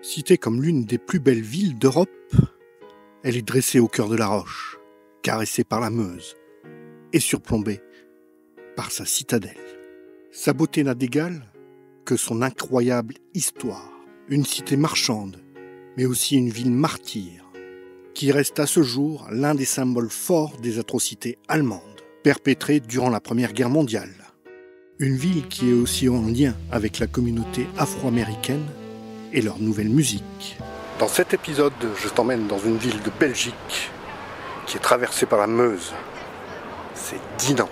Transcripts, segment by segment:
Citée comme l'une des plus belles villes d'Europe, elle est dressée au cœur de la roche, caressée par la Meuse et surplombée par sa citadelle. Sa beauté n'a d'égal que son incroyable histoire. Une cité marchande, mais aussi une ville martyre, qui reste à ce jour l'un des symboles forts des atrocités allemandes, perpétrées durant la Première Guerre mondiale. Une ville qui est aussi en lien avec la communauté afro-américaine et leur nouvelle musique. Dans cet épisode, je t'emmène dans une ville de Belgique qui est traversée par la Meuse. C'est Dinant.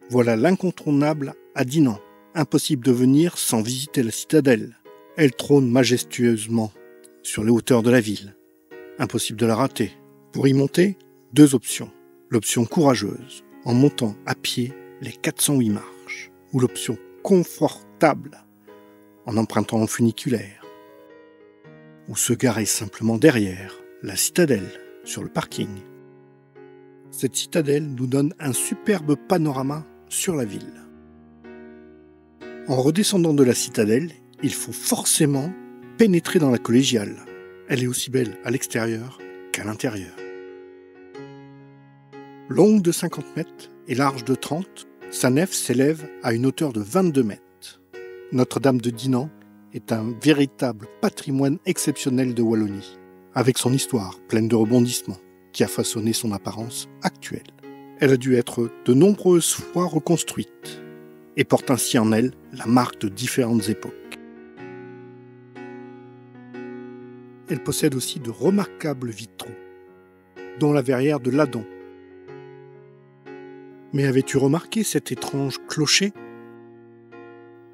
Voilà l'incontournable à Dinant. Impossible de venir sans visiter la citadelle. Elle trône majestueusement sur les hauteurs de la ville. Impossible de la rater. Pour y monter, 2 options. L'option courageuse, en montant à pied les 408 marches, ou l'option confortable, en empruntant le funiculaire, ou se garer simplement derrière la citadelle, sur le parking. Cette citadelle nous donne un superbe panorama sur la ville. En redescendant de la citadelle, il faut forcément pénétrer dans la collégiale. Elle est aussi belle à l'extérieur qu'à l'intérieur. Longue de 50 mètres et large de 30, sa nef s'élève à une hauteur de 22 mètres. Notre-Dame de Dinant est un véritable patrimoine exceptionnel de Wallonie, avec son histoire pleine de rebondissements qui a façonné son apparence actuelle. Elle a dû être de nombreuses fois reconstruite et porte ainsi en elle la marque de différentes époques. Elle possède aussi de remarquables vitraux, dont la verrière de Ladon. Mais avais-tu remarqué cet étrange clocher ?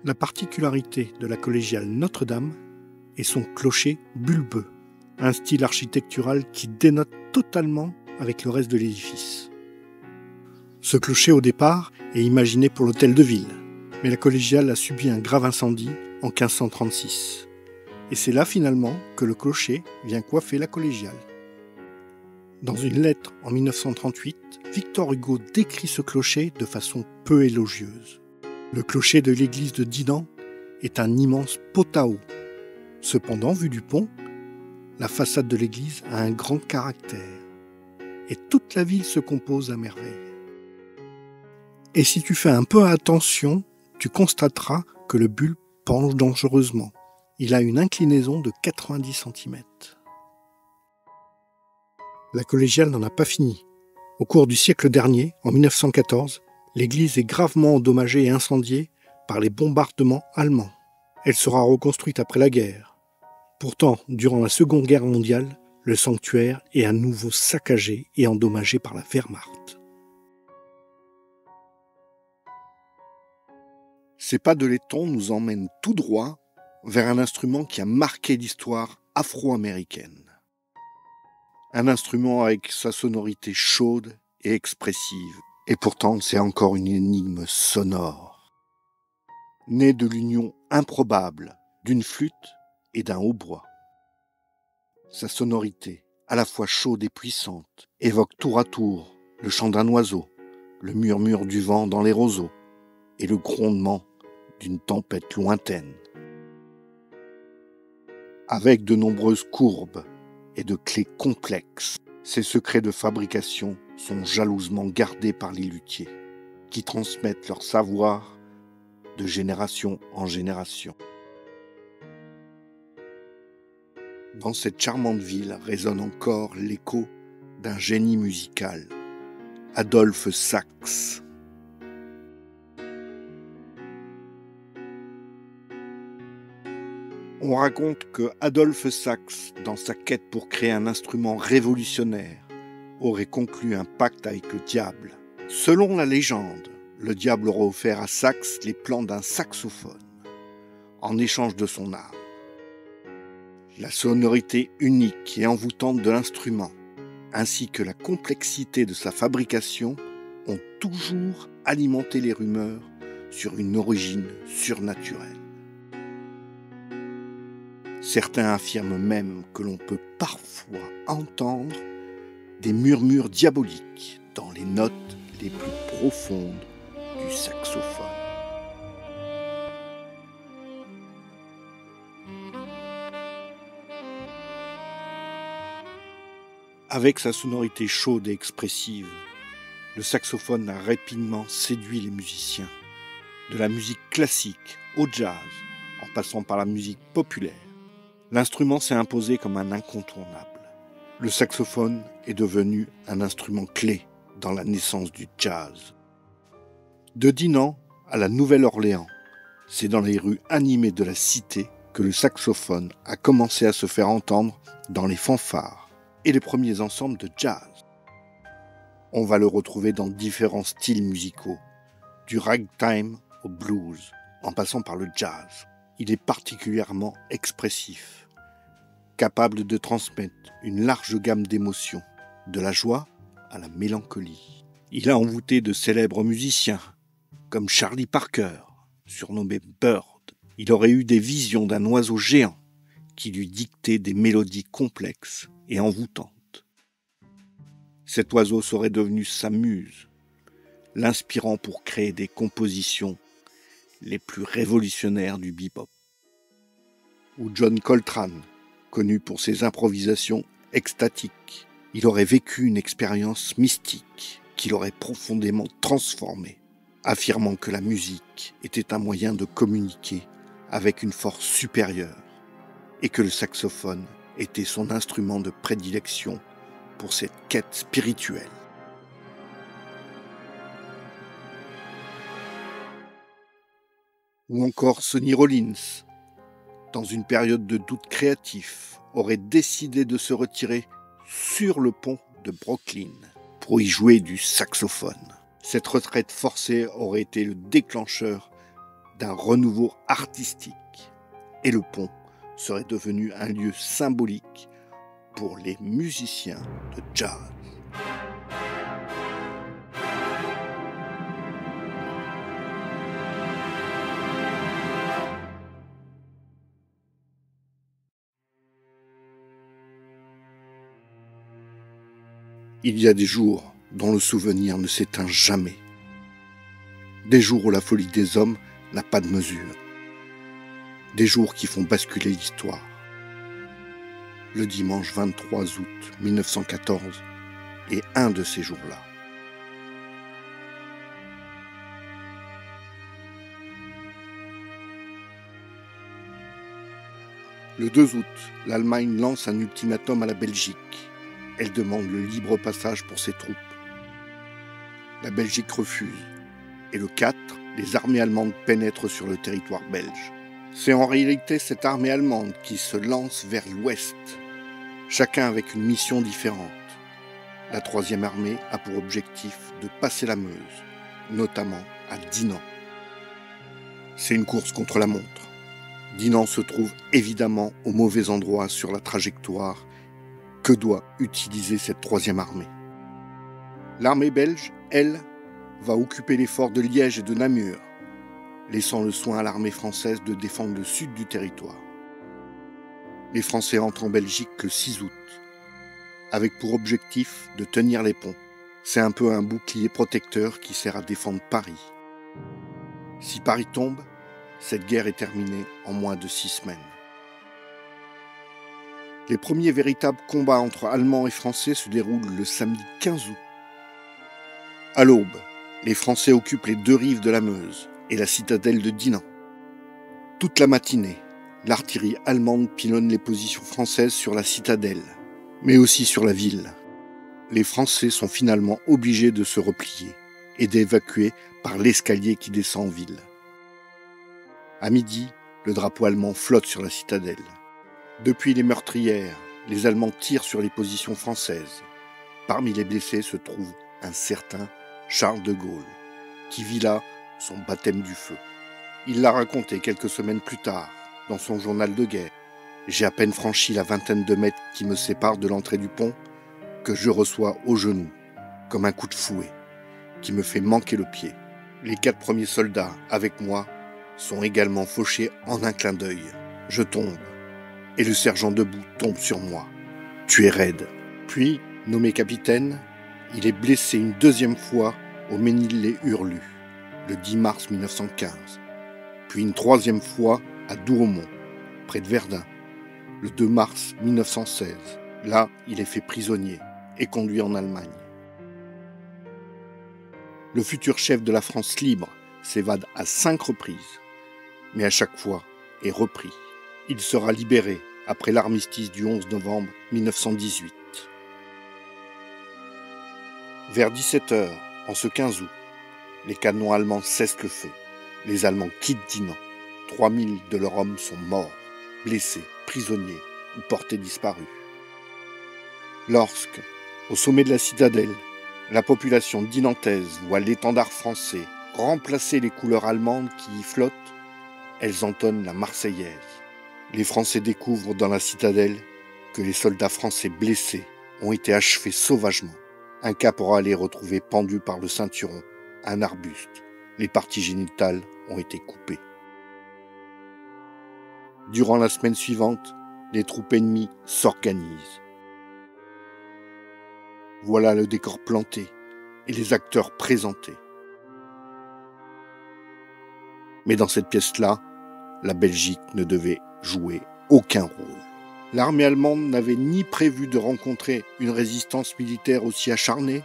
La particularité de la collégiale Notre-Dame est son clocher bulbeux, un style architectural qui dénote totalement avec le reste de l'édifice. Ce clocher, au départ, est imaginé pour l'hôtel de ville, mais la collégiale a subi un grave incendie en 1536. Et c'est là finalement que le clocher vient coiffer la collégiale. Dans une lettre en 1938, Victor Hugo décrit ce clocher de façon peu élogieuse. Le clocher de l'église de Dinant est un immense pot-à-eau. Cependant, vu du pont, la façade de l'église a un grand caractère. Et toute la ville se compose à merveille. Et si tu fais un peu attention, tu constateras que le bulbe penche dangereusement. Il a une inclinaison de 90 cm. La collégiale n'en a pas fini. Au cours du siècle dernier, en 1914, l'église est gravement endommagée et incendiée par les bombardements allemands. Elle sera reconstruite après la guerre. Pourtant, durant la Seconde Guerre mondiale, le sanctuaire est à nouveau saccagé et endommagé par la Wehrmacht. Ces pas de laiton nous emmènent tout droit vers un instrument qui a marqué l'histoire afro-américaine. Un instrument avec sa sonorité chaude et expressive. Et pourtant, c'est encore une énigme sonore. Née de l'union improbable d'une flûte et d'un hautbois. Sa sonorité, à la fois chaude et puissante, évoque tour à tour le chant d'un oiseau, le murmure du vent dans les roseaux et le grondement d'une tempête lointaine. Avec de nombreuses courbes et de clés complexes, ces secrets de fabrication sont jalousement gardés par les luthiers, qui transmettent leur savoir de génération en génération. Dans cette charmante ville résonne encore l'écho d'un génie musical, Adolphe Sax. On raconte que Adolphe Sax, dans sa quête pour créer un instrument révolutionnaire, aurait conclu un pacte avec le diable. Selon la légende, le diable aurait offert à Sax les plans d'un saxophone, en échange de son âme. La sonorité unique et envoûtante de l'instrument, ainsi que la complexité de sa fabrication, ont toujours alimenté les rumeurs sur une origine surnaturelle. Certains affirment même que l'on peut parfois entendre des murmures diaboliques dans les notes les plus profondes du saxophone. Avec sa sonorité chaude et expressive, le saxophone a rapidement séduit les musiciens. De la musique classique au jazz, en passant par la musique populaire, l'instrument s'est imposé comme un incontournable. Le saxophone est devenu un instrument clé dans la naissance du jazz. De Dinan à la Nouvelle-Orléans, c'est dans les rues animées de la cité que le saxophone a commencé à se faire entendre dans les fanfares et les premiers ensembles de jazz. On va le retrouver dans différents styles musicaux, du ragtime au blues, en passant par le jazz. Il est particulièrement expressif, capable de transmettre une large gamme d'émotions, de la joie à la mélancolie. Il a envoûté de célèbres musiciens, comme Charlie Parker, surnommé Bird. Il aurait eu des visions d'un oiseau géant qui lui dictait des mélodies complexes et envoûtantes. Cet oiseau serait devenu sa muse, l'inspirant pour créer des compositions les plus révolutionnaires du bebop. Ou John Coltrane, connu pour ses improvisations extatiques. Il aurait vécu une expérience mystique qui l'aurait profondément transformé, affirmant que la musique était un moyen de communiquer avec une force supérieure et que le saxophone était son instrument de prédilection pour cette quête spirituelle. Ou encore Sonny Rollins, dans une période de doute créatif, aurait décidé de se retirer sur le pont de Brooklyn pour y jouer du saxophone. Cette retraite forcée aurait été le déclencheur d'un renouveau artistique et le pont serait devenu un lieu symbolique pour les musiciens de jazz. Il y a des jours dont le souvenir ne s'éteint jamais. Des jours où la folie des hommes n'a pas de mesure. Des jours qui font basculer l'histoire. Le dimanche 23 août 1914 est un de ces jours-là. Le 2 août, l'Allemagne lance un ultimatum à la Belgique. Elle demande le libre passage pour ses troupes. La Belgique refuse. Et le 4, les armées allemandes pénètrent sur le territoire belge. C'est en réalité cette armée allemande qui se lance vers l'ouest, chacun avec une mission différente. La 3e armée a pour objectif de passer la Meuse, notamment à Dinan. C'est une course contre la montre. Dinan se trouve évidemment au mauvais endroit sur la trajectoire que doit utiliser cette 3e armée. L'armée belge, elle, va occuper les forts de Liège et de Namur, laissant le soin à l'armée française de défendre le sud du territoire. Les Français entrent en Belgique le 6 août, avec pour objectif de tenir les ponts. C'est un peu un bouclier protecteur qui sert à défendre Paris. Si Paris tombe, cette guerre est terminée en moins de 6 semaines. Les premiers véritables combats entre Allemands et Français se déroulent le samedi 15 août. À l'aube, les Français occupent les 2 rives de la Meuse et la citadelle de Dinan. Toute la matinée, l'artillerie allemande pilonne les positions françaises sur la citadelle, mais aussi sur la ville. Les Français sont finalement obligés de se replier et d'évacuer par l'escalier qui descend en ville. À midi, le drapeau allemand flotte sur la citadelle. Depuis les meurtrières, les Allemands tirent sur les positions françaises. Parmi les blessés se trouve un certain Charles de Gaulle, qui vit là son baptême du feu. Il l'a raconté quelques semaines plus tard, dans son journal de guerre. J'ai à peine franchi la vingtaine de mètres qui me séparent de l'entrée du pont que je reçois au genou, comme un coup de fouet, qui me fait manquer le pied. Les 4 premiers soldats, avec moi, sont également fauchés en un clin d'œil. Je tombe, et le sergent debout tombe sur moi. Tu es raide. Puis, nommé capitaine, il est blessé une 2e fois au Mesnil-lès-Hurlus, le 10 mars 1915, puis une troisième fois à Douaumont, près de Verdun, le 2 mars 1916. Là, il est fait prisonnier et conduit en Allemagne. Le futur chef de la France libre s'évade à 5 reprises, mais à chaque fois est repris. Il sera libéré après l'armistice du 11 novembre 1918. Vers 17h, en ce 15 août, les canons allemands cessent le feu. Les Allemands quittent Dinant. 3000 de leurs hommes sont morts, blessés, prisonniers ou portés disparus. Lorsque, au sommet de la citadelle, la population dinantaise voit l'étendard français remplacer les couleurs allemandes qui y flottent, elles entonnent la Marseillaise. Les Français découvrent dans la citadelle que les soldats français blessés ont été achevés sauvagement. Un caporal est retrouvé pendu par le ceinturon à un arbuste. Les parties génitales ont été coupées. Durant la semaine suivante, les troupes ennemies s'organisent. Voilà le décor planté et les acteurs présentés. Mais dans cette pièce-là, la Belgique ne devait jouer aucun rôle. L'armée allemande n'avait ni prévu de rencontrer une résistance militaire aussi acharnée,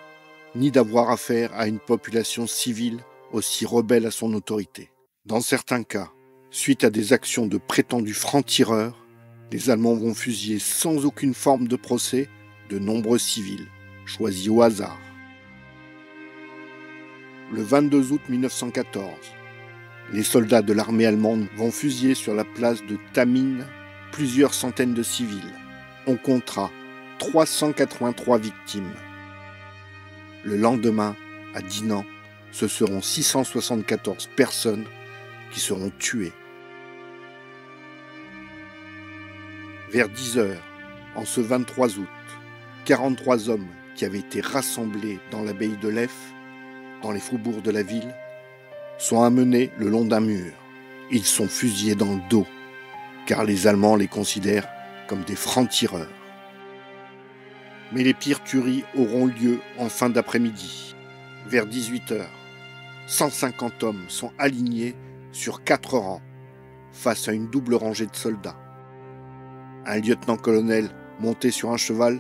ni d'avoir affaire à une population civile aussi rebelle à son autorité. Dans certains cas, suite à des actions de prétendus francs-tireurs, les Allemands vont fusiller sans aucune forme de procès de nombreux civils, choisis au hasard. Le 22 août 1914, les soldats de l'armée allemande vont fusiller sur la place de Tamines plusieurs centaines de civils. On comptera 383 victimes. Le lendemain, à Dinant, ce seront 674 personnes qui seront tuées. Vers 10h, en ce 23 août, 43 hommes qui avaient été rassemblés dans l'abbaye de Leffe, dans les faubourgs de la ville, sont amenés le long d'un mur. Ils sont fusillés dans le dos, car les Allemands les considèrent comme des francs-tireurs. Mais les pires tueries auront lieu en fin d'après-midi. Vers 18h, 150 hommes sont alignés sur 4 rangs, face à une double rangée de soldats. Un lieutenant-colonel monté sur un cheval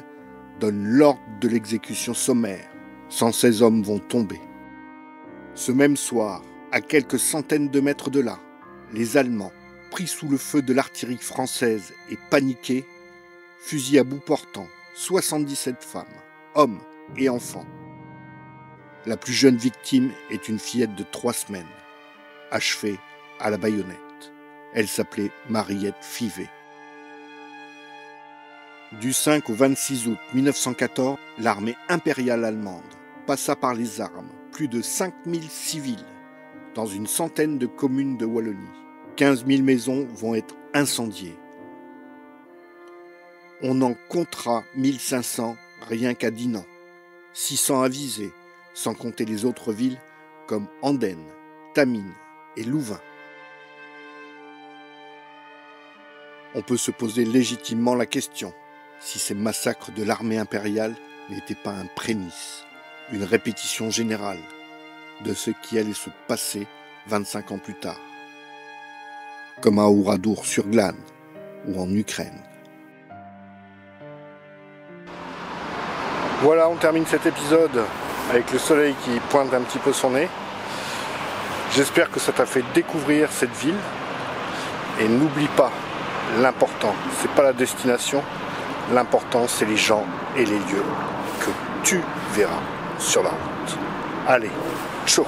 donne l'ordre de l'exécution sommaire. 116 hommes vont tomber. Ce même soir, à quelques centaines de mètres de là, les Allemands, pris sous le feu de l'artillerie française et paniqués, fusillent à bout portant 77 femmes, hommes et enfants. La plus jeune victime est une fillette de 3 semaines, achevée à la baïonnette. Elle s'appelait Mariette Fivet. Du 5 au 26 août 1914, l'armée impériale allemande passa par les armes plus de 5000 civils dans une centaine de communes de Wallonie. 15 000 maisons vont être incendiées. On en comptera 1500 rien qu'à Dinant, 600 à Visé, sans compter les autres villes comme Andenne, Tamines et Louvain. On peut se poser légitimement la question si ces massacres de l'armée impériale n'étaient pas un prémisse, une répétition générale de ce qui allait se passer 25 ans plus tard, comme à Oradour-sur-Glane ou en Ukraine. Voilà, on termine cet épisode avec le soleil qui pointe un petit peu son nez. J'espère que ça t'a fait découvrir cette ville. Et n'oublie pas, l'important, c'est pas la destination, l'important c'est les gens et les lieux que tu verras sur la route. Allez, ciao!